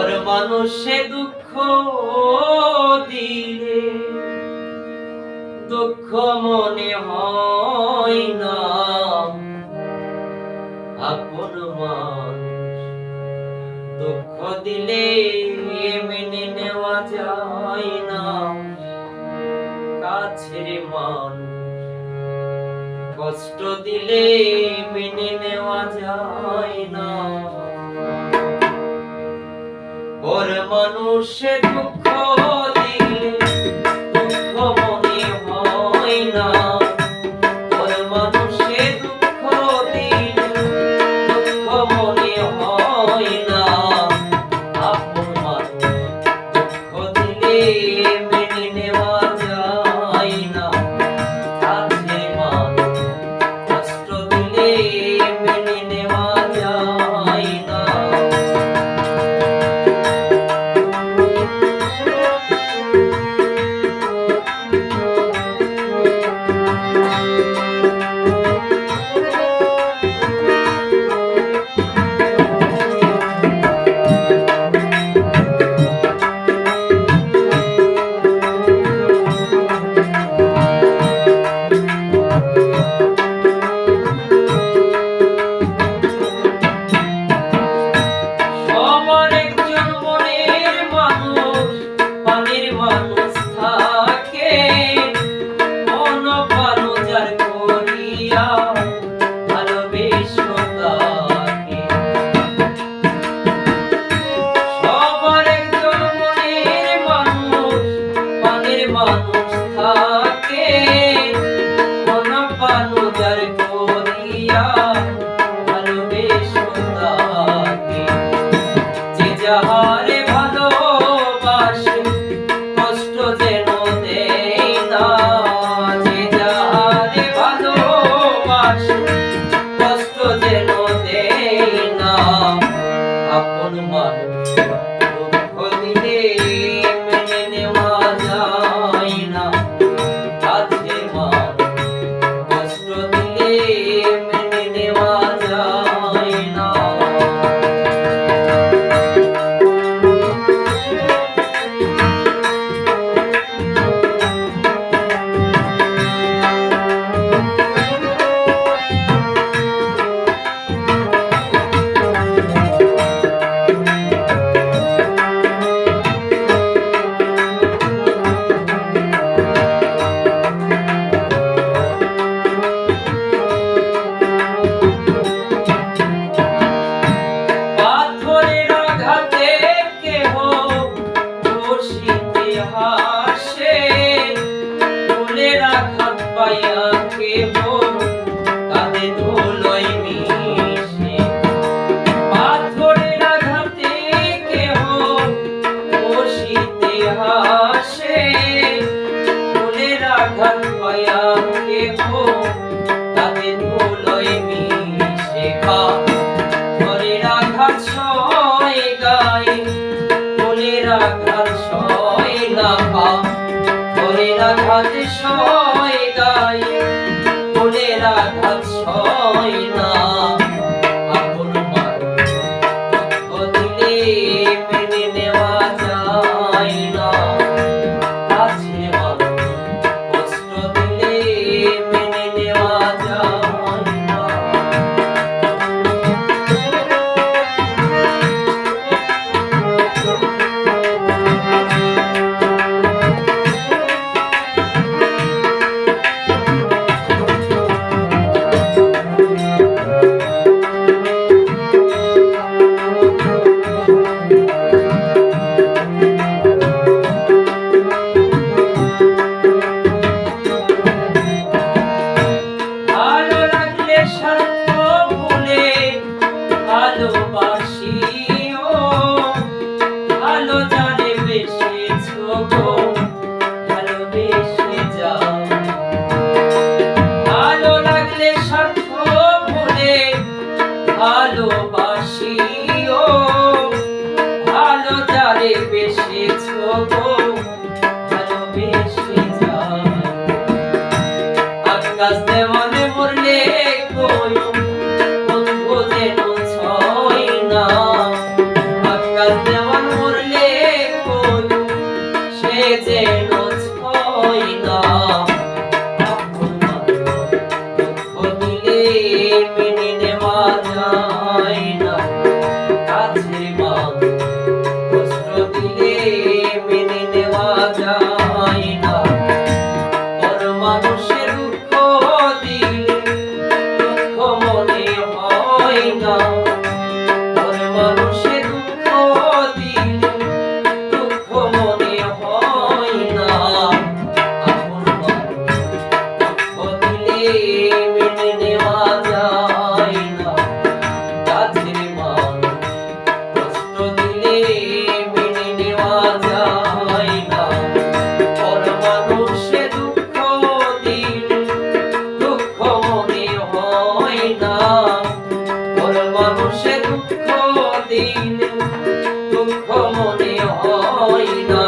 মানুষে দুঃখ দিলে দুঃখ মনে হয় না, আপন মানুষ দুঃখ দিলে মেনে নেওয়া যায় না, কাছের মানুষ কষ্ট দিলে মেনে নেওয়া যায় না। পর মানুষে দুঃখ দিলে দুঃখ মনে হয় না, পর মানুষে দুঃখ দিলে দুঃখ মনে হয় না, আপন মানুষ দুঃখ দিলে মেনে নেওয়া যায় না, কাছের মানুষ কষ্ট দিলে মেনে নেওয়া যায় না। যাহারে ভালোবাসে কষ্ট যেন দেয় না, যে যাহারে ভালোবাসে কষ্ট যেন দেয় না, আপন মানুষ দুঃখ দিলে মেনে নেওয়া যায় না, কাছের মানুষ কষ্ট দিলে মেনে নেওয়া যায় না। আঘাত সয় গায়ে ফুলের আঘাত সয় না, আপন মানুষ দুঃখ দিলে মেনে নেওয়া যায় না, কাছের মানুষ কষ্ট দিলে মেনে নেওয়া যায় না। যেন ছয় না, আপন মানুষ দুঃখ দিলে মেনে নেওয়া যায় না, কাছের মানুষ কষ্ট দিলে মেনে নেওয়া যায় না, পর মানুষের দুঃখ দিলে দুঃখ মনে হয় না, পর মানুষের দুঃখ দিলে দুঃখ মনে হয় না, আপন মানুষ দুঃখ দিলে মেনে নেওয়া যায় না, কাছের মানুষ কষ্ট দিলে মেনে নেওয়া যায় না, পর মানুষে দুঃখ দিলে দুঃখ মনে হয় না, পর মানুষে দুঃখ দিলে দুঃখ মনে হয় না।